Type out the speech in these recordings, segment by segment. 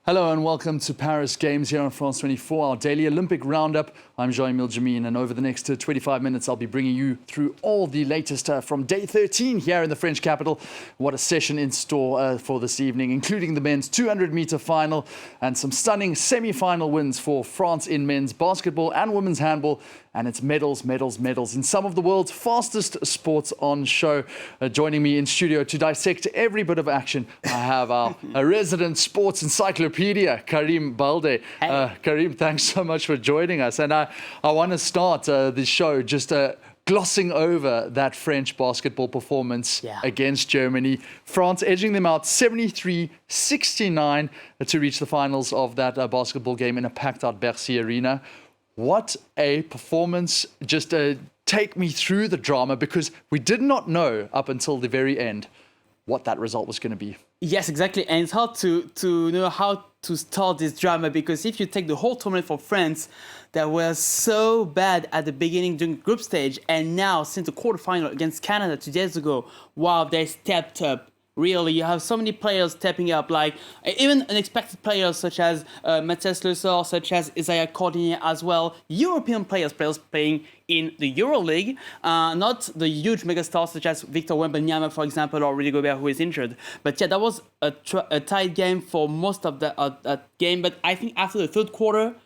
Hello and welcome to Paris Games here on France 24, our daily Olympic roundup. I'm Jean-Emile Jameen, and over the next 25 minutes I'll be bringing you through all the latest from day 13 here in the French capital. What a session in store for this evening, including the men's 200-meter final and some stunning semi-final wins for France in men's basketball and women's handball. And it's medals, medals, medals in some of the world's fastest sports on show. Joining me in studio to dissect every bit of action, I have our resident sports encyclopedia, Karim Balde. Karim, thanks so much for joining us. And I want to start the show just glossing over that French basketball performance against Germany. France edging them out 73-69 to reach the finals of that basketball game in a packed-out Bercy arena. What a performance. Just take me through the drama, because we did not know up until the very end what that result was going to be. Yes, exactly. And it's hard to know how to start this drama, because if you take the whole tournament for France, that was so bad at the beginning during the group stage, and now since the quarterfinal against Canada 2 days ago, wow, they stepped up. Really, you have so many players stepping up, like even unexpected players such as Matthias Lessor, such as Isaiah Cordinier as well. European players playing in the EuroLeague, not the huge megastars such as Victor Wembanyama, for example, or Rudy Gobert, who is injured. But yeah, that was a tight game for most of that game. But I think after the third quarter,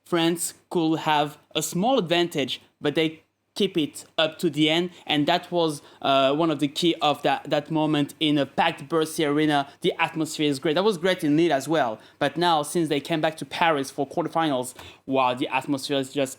France could have a small advantage, but they keep it up to the end, and that was one of the key of that moment in a packed Bercy arena. The atmosphere is great. That was great in Lille as well. But now, since they came back to Paris for quarterfinals, wow, the atmosphere is just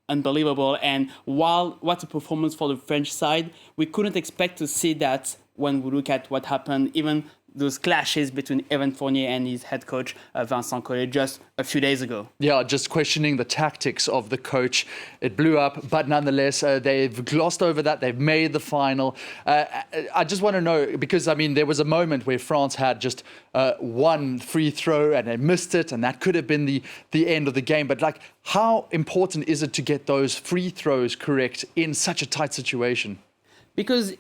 unbelievable. And what a performance for the French side. We couldn't expect to see that when we look at what happened, even those clashes between Evan Fournier and his head coach, Vincent Collet, just a few days ago. Yeah, just questioning the tactics of the coach. It blew up, but nonetheless, they've glossed over that. They've made the final. I just want to know, because, I mean, there was a moment where France had just one free throw and they missed it, and that could have been the end of the game. But, like, how important is it to get those free throws correct in such a tight situation? Because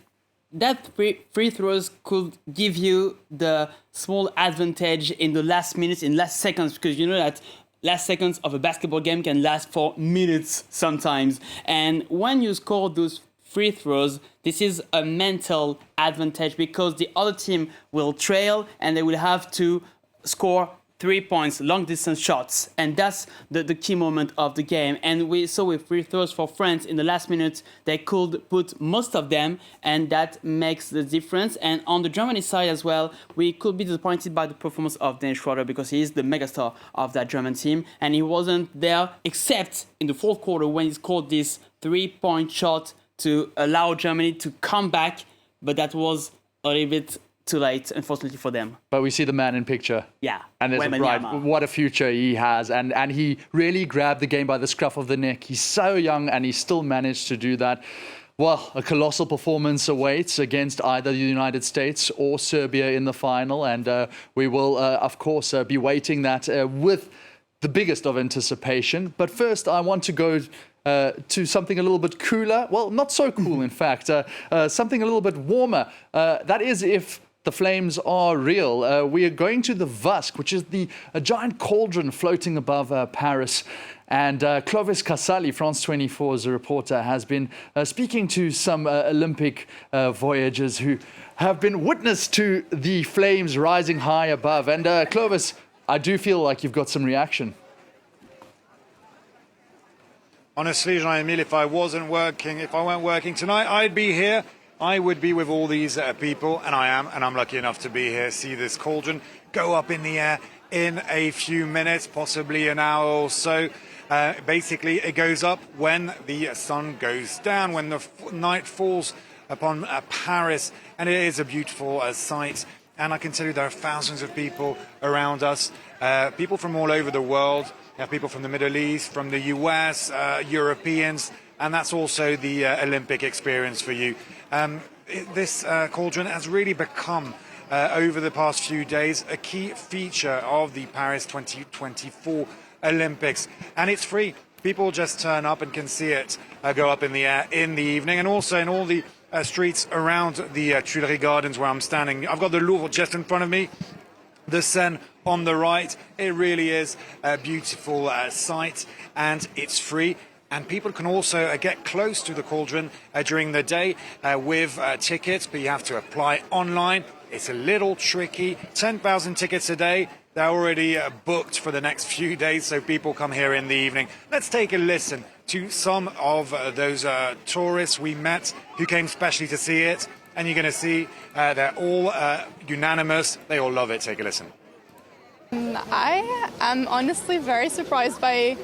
that free throws could give you the small advantage in the last minutes, in last seconds, because you know that last seconds of a basketball game can last for minutes sometimes. And when you score those free throws, this is a mental advantage, because the other team will trail and they will have to score 3 points, long distance shots. And that's the key moment of the game. And we saw with free throws for France in the last minute, they could put most of them, and that makes the difference. And on the Germany side as well, we could be disappointed by the performance of Dennis Schroeder, because he is the megastar of that German team. And he wasn't there except in the fourth quarter when he scored this 3-point shot to allow Germany to come back. But that was a little bit too late, unfortunately for them. But we see the man in picture. Yeah. And there's right, what a future he has. And he really grabbed the game by the scruff of the neck. He's so young and he still managed to do that. Well, a colossal performance awaits against either the United States or Serbia in the final. And we will, of course, be waiting that with the biggest of anticipation. But first, I want to go to something a little bit cooler. Well, not so cool, in fact. Something a little bit warmer. That is, if the flames are real. We are going to the Vasque, which is a giant cauldron floating above Paris. And Clovis Casali, France 24's reporter, has been speaking to some Olympic voyagers who have been witness to the flames rising high above. And Clovis, I do feel like you've got some reaction. Honestly, Jean-Emile, if I weren't working tonight, I'd be here. I would be with all these people, and I am, and I'm lucky enough to be here. See this cauldron go up in the air in a few minutes, possibly an hour or so. Basically, it goes up when the sun goes down, when the night falls upon Paris, and it is a beautiful sight. And I can tell you there are thousands of people around us, people from all over the world. We have people from the Middle East, from the US, Europeans, and that's also the Olympic experience for you. This cauldron has really become, over the past few days, a key feature of the Paris 2024 Olympics. And it's free. People just turn up and can see it go up in the air in the evening, and also in all the streets around the Tuileries Gardens where I'm standing. I've got the Louvre just in front of me. The Seine on the right, it really is a beautiful sight, and it's free. And people can also get close to the cauldron during the day with tickets, but you have to apply online. It's a little tricky. 10,000 tickets a day. They're already booked for the next few days, so people come here in the evening. Let's take a listen to some of those tourists we met who came specially to see it. And you're going to see they're all unanimous. They all love it. Take a listen. I am honestly very surprised by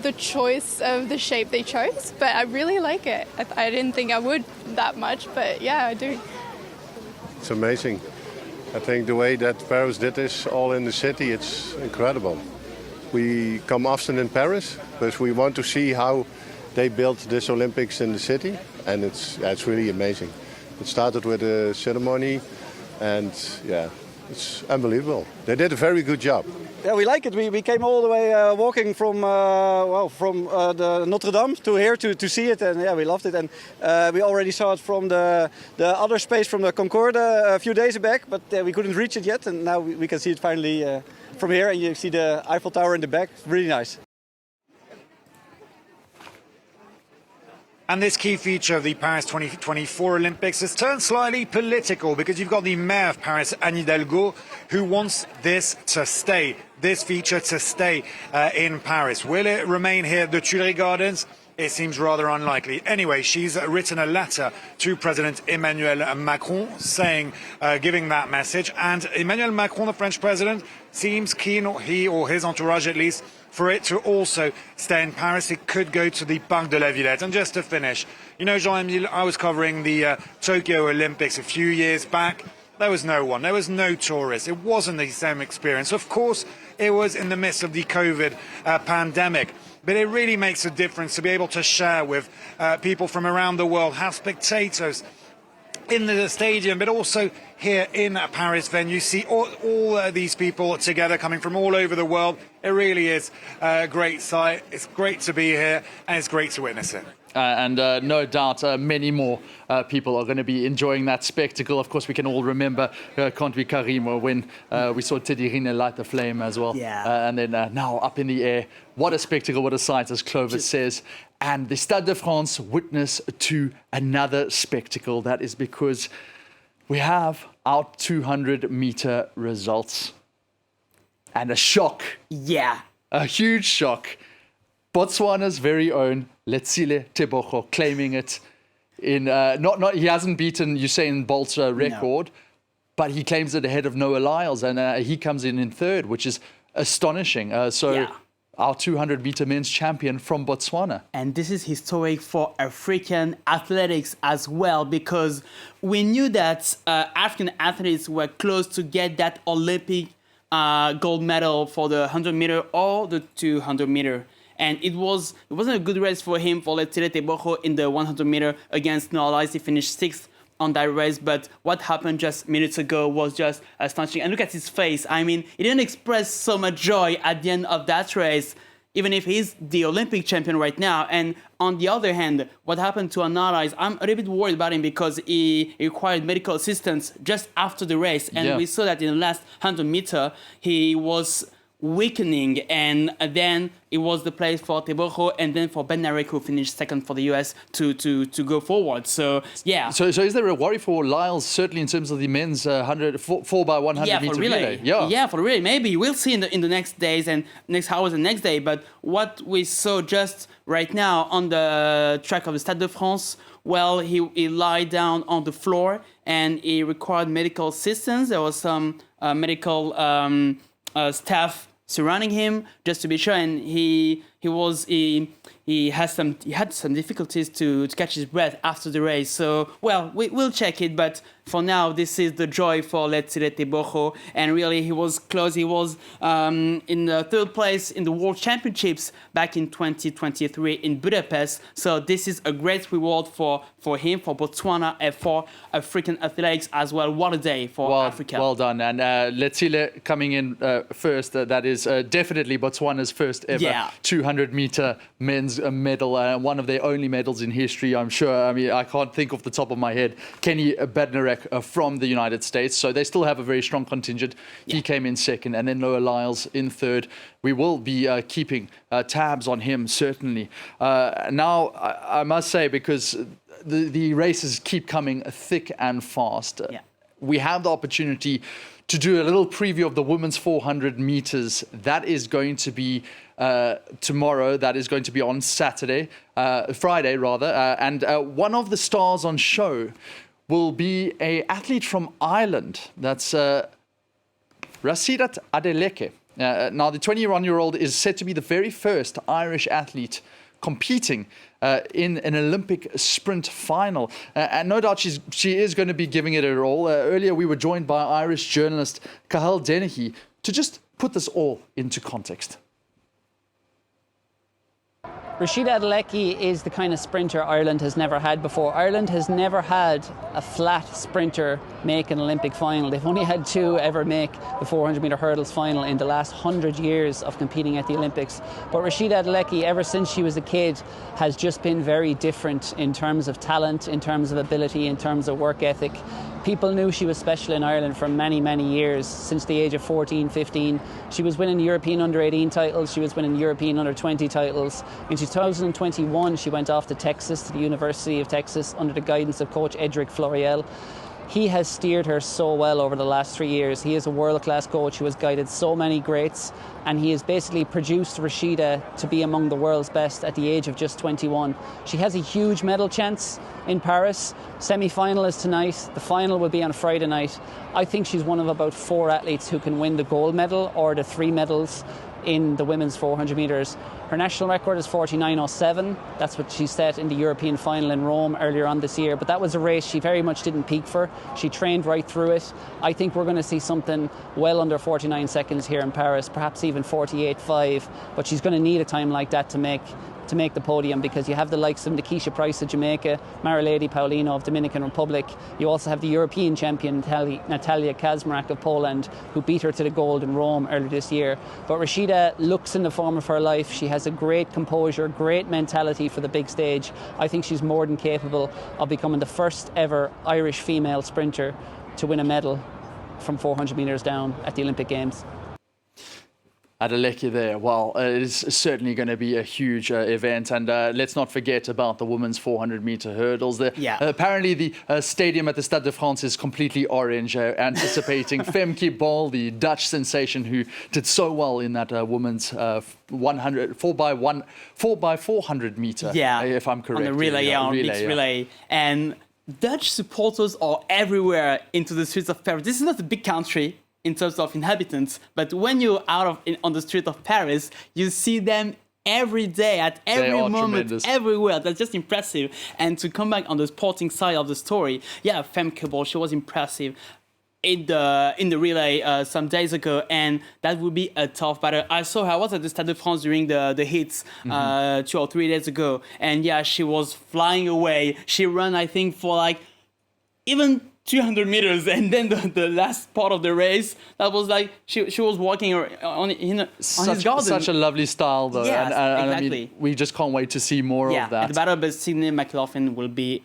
the choice of the shape they chose, but I really like it. I didn't think I would that much, but yeah, I do. It's amazing. I think the way that Paris did this all in the city, it's incredible. We come often in Paris, but we want to see how they built this Olympics in the city, and it's really amazing. It started with a ceremony, and yeah, it's unbelievable. They did a very good job. Yeah, we like it. We came all the way walking from the Notre Dame to here to see it, and yeah, we loved it. And we already saw it from the other space from the Concorde a few days back, but we couldn't reach it yet, and now we can see it finally from here. And you see the Eiffel Tower in the back. It's really nice. And this key feature of the Paris 2024 Olympics has turned slightly political because you've got the mayor of Paris, Anne Hidalgo, who wants this to stay, this feature to stay in Paris. Will it remain here at the Tuileries Gardens? It seems rather unlikely. Anyway, she's written a letter to President Emmanuel Macron saying, giving that message. And Emmanuel Macron, the French president, seems keen, or he or his entourage at least, for it to also stay in Paris. It could go to the Parc de la Villette. And just to finish, you know, Jean-Emile, I was covering the Tokyo Olympics a few years back. There was no one. There was no tourists. It wasn't the same experience. Of course, it was in the midst of the COVID pandemic. But it really makes a difference to be able to share with people from around the world, have spectators in the stadium, but also here in a Paris venue. See all these people together coming from all over the world. It really is a great sight. It's great to be here, and it's great to witness it. And no doubt many more people are going to be enjoying that spectacle. Of course, we can all remember, can't we, Karim, when we saw Teddy Riner light the flame as well. Yeah. And then now up in the air. What a spectacle, what a sight, as Clovis says. And the Stade de France witness to another spectacle. That is because we have our 200-meter results. And a shock. Yeah. A huge shock. Botswana's very own Letsile Tebogo claiming it in he hasn't beaten Usain Bolt's record, but he claims it ahead of Noah Lyles, and he comes in third, which is astonishing. Our 200-meter men's champion from Botswana. And this is historic for African athletics as well, because we knew that African athletes were close to get that Olympic gold medal for the 100-meter or the 200-meter. And it wasn't a good race for him, for Letsile Tebogo, in the 100-meter against Noah Lyles. He finished 6th on that race, but what happened just minutes ago was just astonishing. And look at his face. I mean, he didn't express so much joy at the end of that race, even if he's the Olympic champion right now. And on the other hand, what happened to Noah Lyles, I'm a little bit worried about him because he required medical assistance just after the race. And we saw that in the last 100-meter, he was weakening, and then it was the place for Tebogo and then for Ben Narek, who finished second for the US, to go forward. So yeah. So is there a worry for Lyles, certainly in terms of the men's 4x100 meter relay? Yeah, for the relay. Maybe we'll see in the next days and next hours and next day. But what we saw just right now on the track of the Stade de France, well, he lied down on the floor and he required medical assistance. There was some medical staff surrounding him just to be sure, and he had some difficulties to catch his breath after the race. So well, we'll check it, but for now this is the joy for Letsile Tebogo, and really he was close. He was in the third place in the World Championships back in 2023 in Budapest. So this is a great reward for him, for Botswana, and for African athletics as well. What a day for Africa. Well done. And Letsile coming in first, that is definitely Botswana's first ever 200 400-meter men's medal, one of their only medals in history, I'm sure. I mean, I can't think off the top of my head. Kenny Bednarek from the United States. So they still have a very strong contingent. He came in second, and then Noah Lyles in third. We will be keeping tabs on him, certainly. Now, I must say, because the races keep coming thick and fast, we have the opportunity to do a little preview of the women's 400 meters. That is going to be tomorrow. That is going to be on Friday rather. And one of the stars on show will be an athlete from Ireland. That's Rasidat Adeleke. Now, the 21-year-old is said to be the very first Irish athlete competing in an Olympic sprint final. And no doubt she is going to be giving it her all. Earlier, we were joined by Irish journalist Cathal Dennehy to just put this all into context. Rasidat Adeleke is the kind of sprinter Ireland has never had before. Ireland has never had a flat sprinter make an Olympic final. They've only had two ever make the 400-metre hurdles final in the last 100 years of competing at the Olympics. But Rasidat Adeleke, ever since she was a kid, has just been very different in terms of talent, in terms of ability, in terms of work ethic. People knew she was special in Ireland for many, many years, since the age of 14, 15. She was winning European under-18 titles, she was winning European under-20 titles. In 2021, she went off to Texas, to the University of Texas, under the guidance of coach Edric Floriel. He has steered her so well over the last 3 years. He is a world-class coach who has guided so many greats, and he has basically produced Rashida to be among the world's best at the age of just 21. She has a huge medal chance in Paris. Semi-final is tonight. The final will be on Friday night. I think she's one of about 4 athletes who can win the gold medal or the 3 medals in the women's 400 metres. Her national record is 49.07. That's what she set in the European final in Rome earlier on this year. But that was a race she very much didn't peak for. She trained right through it. I think we're going to see something well under 49 seconds here in Paris, perhaps even 48.5. But she's going to need a time like that to make the podium, because you have the likes of Nikisha Price of Jamaica, Marilady Paulino of Dominican Republic. You also have the European champion Natalia Kazmarek of Poland, who beat her to the gold in Rome earlier this year. But Rashida looks in the form of her life. She has a great composure, great mentality for the big stage. I think she's more than capable of becoming the first ever Irish female sprinter to win a medal from 400 metres down at the Olympic Games. Adeleke there. Well, it is certainly going to be a huge event. And let's not forget about the women's 400-meter hurdles. Apparently, the stadium at the Stade de France is completely orange, anticipating Femke Bol, the Dutch sensation who did so well in that women's 4x400 meter, if I'm correct. On the relay, on mixed relay. And Dutch supporters are everywhere into the streets of Paris. This is not a big country in terms of inhabitants, but when you're on the street of Paris, you see them every day, at every moment, tremendous. Everywhere. That's just impressive. And to come back on the sporting side of the story, Femke Bol, she was impressive in the relay some days ago, and that would be a tough battle. I saw her. I was at the Stade de France during the hits 2 or 3 days ago, and she was flying away. She ran, I think, for like even 200 meters, and then the last part of the race, that was like she was walking on his garden. Such a lovely style, though. Yes, and exactly. I mean, we just can't wait to see more of that. The battle with Sydney McLaughlin will be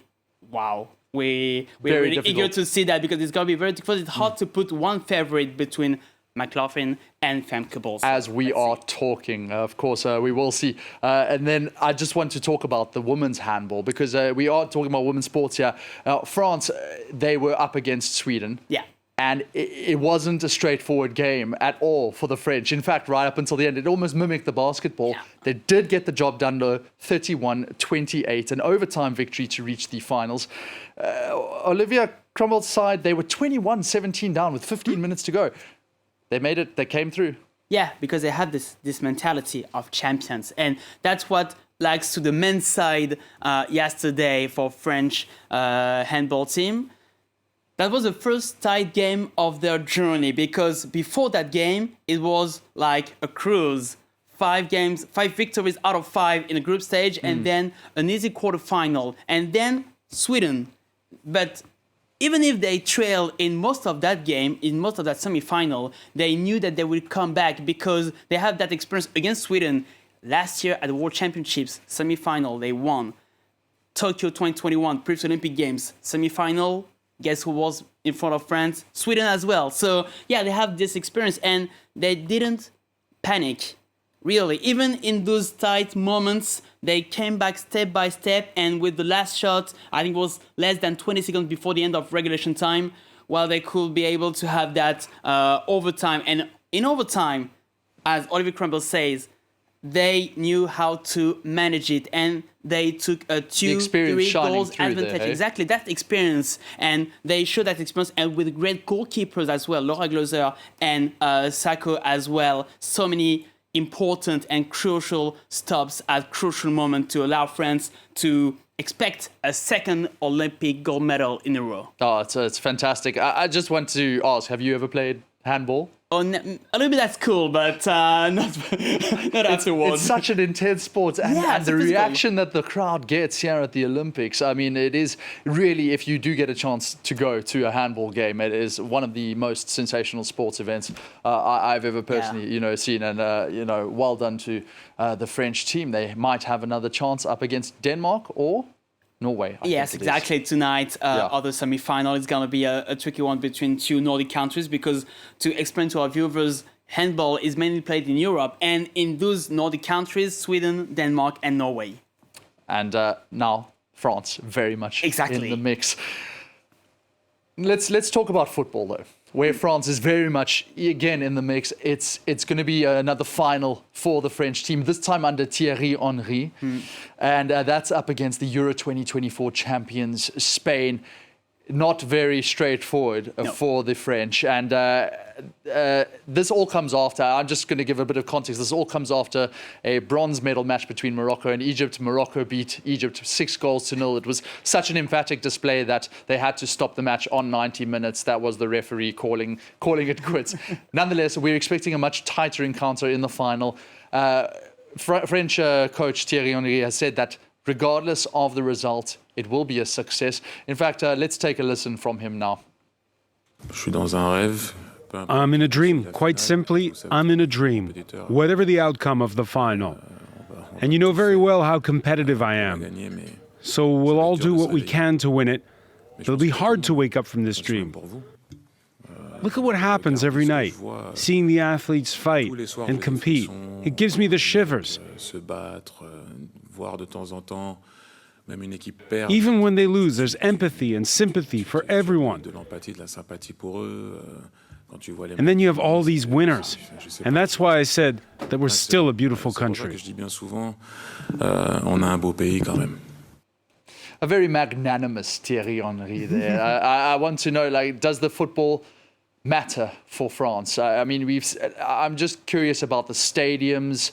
wow. We're very really difficult. eager to see that, because it's going to be very difficult. It's hard to put one favorite between McLaughlin and Femke Bol. As we are talking, of course, we will see. And then I just want to talk about the women's handball, because we are talking about women's sports here. France, they were up against Sweden. Yeah. And it wasn't a straightforward game at all for the French. In fact, right up until the end, it almost mimicked the basketball. Yeah. They did get the job done, though, 31-28, an overtime victory to reach the finals. Olivia Cromwell's side, they were 21-17 down with 15 minutes to go. They made it. They came through. Yeah, because they had this mentality of champions. And that's what likes to the men's side yesterday for French handball team. That was the first tight game of their journey, because before that game, it was like a cruise. 5 victories out of 5 in the group stage, and then an easy quarterfinal, and then Sweden. But even if they trailed in most of that game, in most of that semi-final, they knew that they would come back, because they have that experience against Sweden. last year at the World Championships, semi-final, they won. Tokyo 2021, previous Olympic Games, semi-final, guess who was in front of France? Sweden as well. So yeah, they have this experience and they didn't panic. Really, even in those tight moments, they came back step by step, and with the last shot, I think it was less than 20 seconds before the end of regulation time, well, they could be able to have that overtime. And in overtime, as Olivier Crumble says, they knew how to manage it, and they took a 2-3 goals advantage. There, hey? Exactly, that experience, and they showed that experience, and with great goalkeepers as well, Laura Gloser and Sako as well. So many important and crucial stops at crucial moments to allow France to expect a second Olympic gold medal in a row. Oh, it's fantastic. I just want to ask, have you ever played handball? Oh, a little bit at school, but not afterwards. It's such an intense sport, and, Yeah, and the reaction that the crowd gets here at the Olympics, I mean, it is really, if you do get a chance to go to a handball game, it is one of the most sensational sports events I've ever personally, seen. And well done to the French team. They might have another chance up against Denmark or Norway. Yes, exactly. Tonight, other semi-final is going to be a tricky one between two Nordic countries, because to explain to our viewers, handball is mainly played in Europe, and in those Nordic countries, Sweden, Denmark, and Norway. And now France very much Exactly. in the mix. Let's talk about football though, where France is very much again in the mix. It's going to be another final for the French team, this time under Thierry Henry, and that's up against the Euro 2024 champions Spain. Not very straightforward for the French, and this all comes after, I'm just going to give a bit of context, this all comes after a bronze medal match between Morocco and Egypt. Morocco beat Egypt 6-0. It was such an emphatic display that they had to stop the match on 90 minutes. That was the referee calling it quits. Nonetheless, we're expecting a much tighter encounter in the final. French coach Thierry Henry has said that regardless of the result, it will be a success. In fact, let's take a listen from him now. I'm in a dream. Quite simply, I'm in a dream. Whatever the outcome of the final. And you know very well how competitive I am. So we'll all do what we can to win it. It'll be hard to wake up from this dream. Look at what happens every night. Seeing the athletes fight and compete. It gives me the shivers. Even when they lose, there's empathy and sympathy for everyone. And then you have all these winners. And that's why I said that we're still a beautiful country. A very magnanimous Thierry Henry there. I want to know, does the football matter for France? I mean, I'm just curious about the stadiums.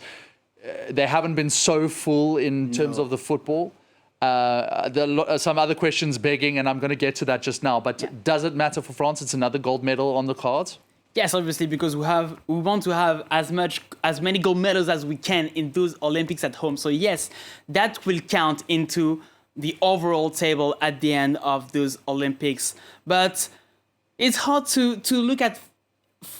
They haven't been so full in terms of the football. Some other questions begging, and I'm going to get to that just now. But does it matter for France? It's another gold medal on the cards. Yes, obviously, because we want to have as many gold medals as we can in those Olympics at home. So yes, that will count into the overall table at the end of those Olympics. But it's hard to look at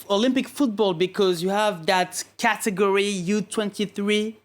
Olympic football because you have that category U23,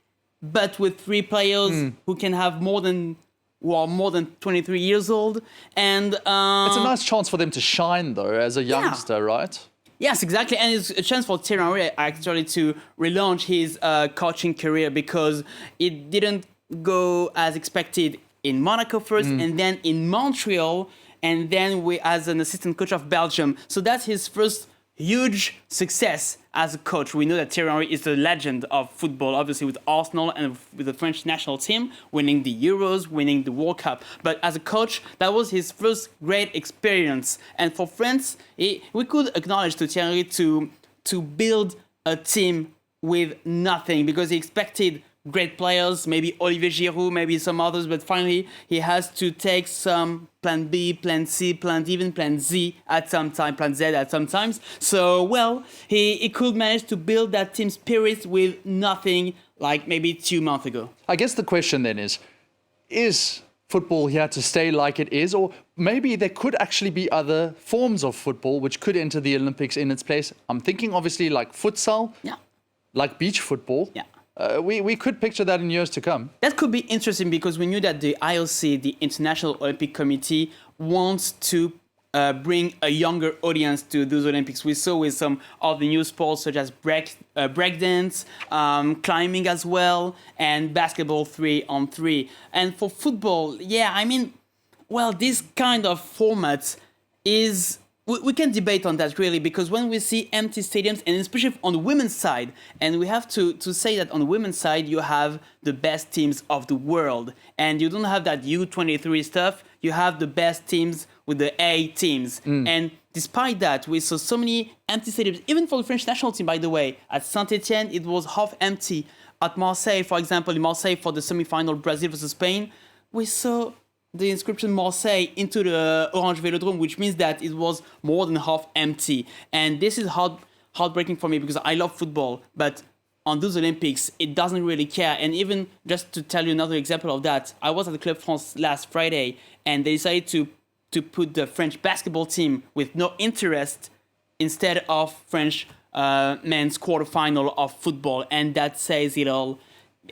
but with 3 players who can have more than 23 years old. And it's a nice chance for them to shine, though, as a youngster, right? Yes, exactly. And it's a chance for Thierry Henry actually to relaunch his coaching career, because it didn't go as expected in Monaco first, and then in Montreal, and then as an assistant coach of Belgium. So that's his first huge success as a coach. We know that Thierry Henry is the legend of football, obviously with Arsenal and with the French national team, winning the Euros, winning the World Cup. But as a coach, that was his first great experience. And for France, we could acknowledge to Thierry to build a team with nothing, because he expected great players, maybe Olivier Giroud, maybe some others, but finally he has to take some plan B, plan C, plan D, even plan Z at some time, plan Z at some times. So, well, he could manage to build that team spirit with nothing, like maybe 2 months ago. I guess the question then is football here to stay like it is, or maybe there could actually be other forms of football which could enter the Olympics in its place? I'm thinking obviously like futsal, like beach football. we could picture that in years to come. That could be interesting because we knew that the IOC, the International Olympic Committee, wants to bring a younger audience to those Olympics. We saw with some of the new sports such as breakdance, climbing as well, and basketball 3-on-3. And for football, this kind of format is... We can debate on that really, because when we see empty stadiums, and especially on the women's side, and we have to say that on the women's side, you have the best teams of the world, and you don't have that U23 stuff, you have the best teams with the A teams. And despite that, we saw so many empty stadiums, even for the French national team, by the way. At Saint-Etienne, it was half empty. At Marseille, for example, in Marseille for the semi-final Brazil versus Spain, we saw the inscription Marseille into the Orange Velodrome, which means that it was more than half empty. And this is heartbreaking for me because I love football, but on those Olympics, it doesn't really care. And even just to tell you another example of that, I was at the Club France last Friday, and they decided to put the French basketball team with no interest instead of French men's quarterfinal of football. And that says it all.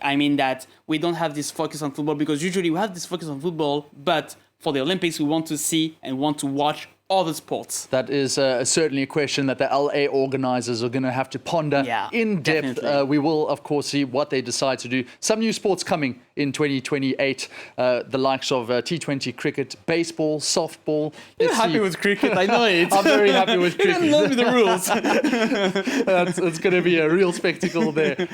I mean that we don't have this focus on football because usually we have this focus on football, but for the Olympics we want to see and want to watch other sports. That is certainly a question that the LA organizers are going to have to ponder in depth. We will, of course, see what they decide to do. Some new sports coming in 2028, the likes of T20 cricket, baseball, softball. You're happy with cricket, I know it. I'm very happy with cricket. You love the rules. It's going to be a real spectacle there.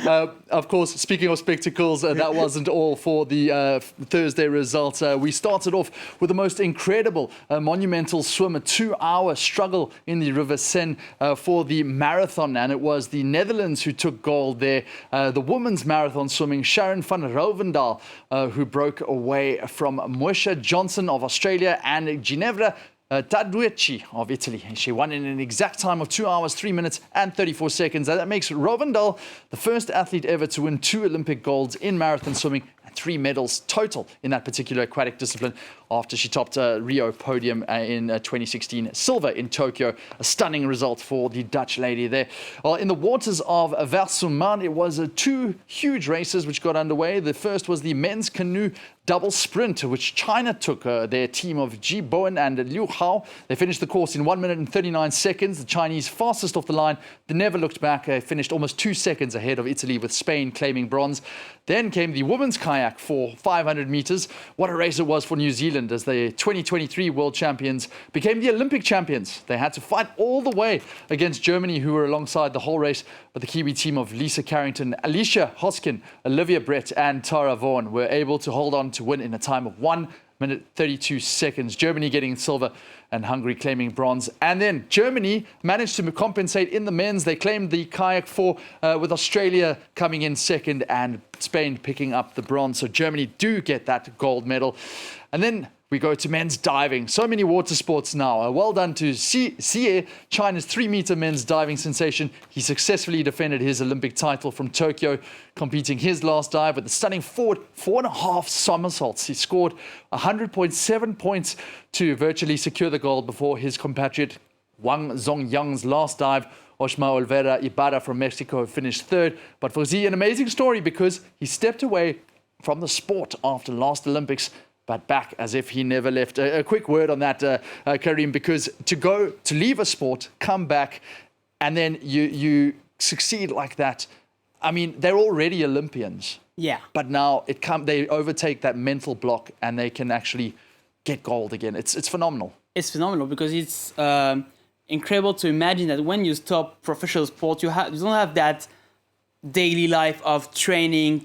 Of course, speaking of spectacles, that wasn't all for the Thursday results. We started off with the most incredible monumental swim, a 2-hour struggle in the River Seine for the marathon, and it was the Netherlands who took gold there. The women's marathon swimming, Sharon van Rovendal, who broke away from Moesha Johnson of Australia and Ginevra Taducci of Italy. She won in an exact time of 2 hours, 3 minutes and 34 seconds. That makes Rovendal the first athlete ever to win 2 Olympic golds in marathon swimming, 3 medals total in that particular aquatic discipline after she topped a Rio podium in 2016, silver in Tokyo. A stunning result for the Dutch lady there. Well, in the waters of Versuman, it was 2 huge races which got underway. The first was the men's canoe double sprint, which China took their team of Ji Bowen and Liu Hao. They finished the course in 1 minute and 39 seconds. The Chinese fastest off the line. They never looked back. Finished almost 2 seconds ahead of Italy, with Spain claiming bronze. Then came the women's kayak for 500 meters. What a race it was for New Zealand, as the 2023 world champions became the Olympic champions. They had to fight all the way against Germany, who were alongside the whole race. But the Kiwi team of Lisa Carrington, Alicia Hoskin, Olivia Brett and Tara Vaughan were able to hold on to win in a time of 1 minute 32 seconds. Germany getting silver and Hungary claiming bronze. And then Germany managed to compensate in the men's. They claimed the kayak with Australia coming in second and Spain picking up the bronze. So Germany do get that gold medal. And then we go to men's diving. So many water sports now. Well done to Xie, China's 3-meter men's diving sensation. He successfully defended his Olympic title from Tokyo, completing his last dive with a stunning 4.5 somersaults. He scored 100.7 points to virtually secure the gold before his compatriot Wang Zongyang's last dive. Oshma Olvera Ibarra from Mexico finished third. But for Xie, an amazing story because he stepped away from the sport after last Olympics, but back as if he never left. A quick word on that, Karim, because to leave a sport, come back, and then you succeed like that. I mean, they're already Olympians. Yeah. But now they overtake that mental block and they can actually get gold again. It's phenomenal. It's phenomenal because it's incredible to imagine that when you stop professional sport, you don't have that daily life of training.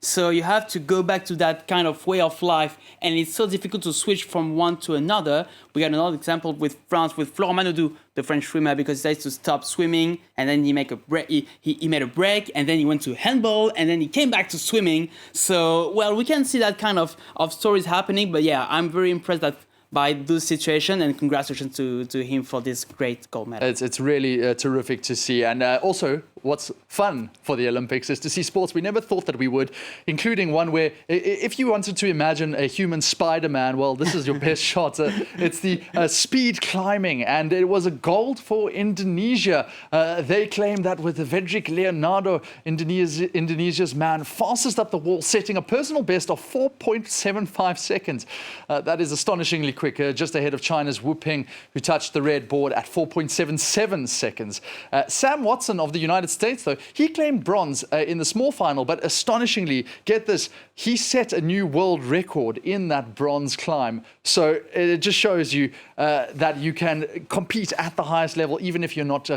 So you have to go back to that kind of way of life, and it's so difficult to switch from one to another. We got another example with France, with Florent Manodou, the French swimmer, because he decided to stop swimming, and then he made a break. He made a break, and then he went to handball, and then he came back to swimming. So, well, we can see that kind of stories happening. But yeah, I'm very impressed by this situation, and congratulations to him for this great gold medal. It's really terrific to see. And also, what's fun for the Olympics is to see sports we never thought that we would, including one where if you wanted to imagine a human Spider-Man, well, this is your best shot. It's the speed climbing, and it was a gold for Indonesia. They claimed that with Vedrik Leonardo, Indonesia's man, fastest up the wall, setting a personal best of 4.75 seconds. That is astonishingly quick, just ahead of China's Wu Ping, who touched the red board at 4.77 seconds. Sam Watson of the United States, though, he claimed bronze in the small final, but astonishingly, get this, he set a new world record in that bronze climb. So it just shows you that you can compete at the highest level, even if you're not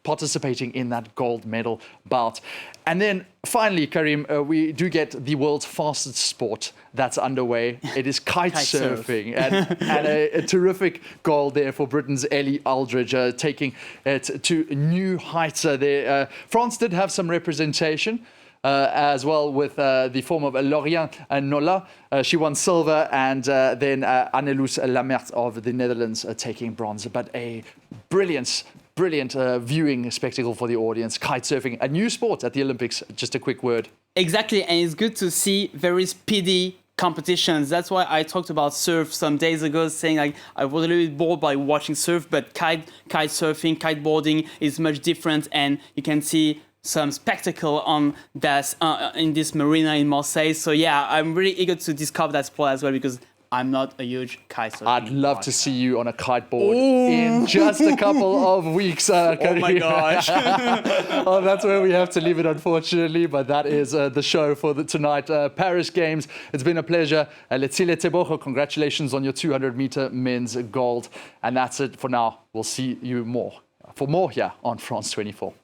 participating in that gold medal bout. And then finally, Karim, we do get the world's fastest sport that's underway. It is kite surfing. And a terrific goal there for Britain's Ellie Aldridge, taking it to new heights there. France did have some representation. As well with the form of Lorient Nola. She won silver, and then Anneloes Lamert of the Netherlands taking bronze. But a brilliant viewing spectacle for the audience. Kite surfing, a new sport at the Olympics. Just a quick word. Exactly, and it's good to see very speedy competitions. That's why I talked about surf some days ago, saying like I was a little bit bored by watching surf, but kite surfing, kiteboarding is much different, and you can see some spectacle on that in this marina in Marseille. So yeah, I'm really eager to discover that sport as well, because I'm not a huge kite surfer. I'd love to see you on a kiteboard in just a couple of weeks. Oh my gosh. Oh, that's where we have to leave it, unfortunately. But that is the show for tonight. Paris Games. It's been a pleasure. Letsile Tebogo, congratulations on your 200-meter men's gold. And that's it for now. We'll see you for more here on France 24.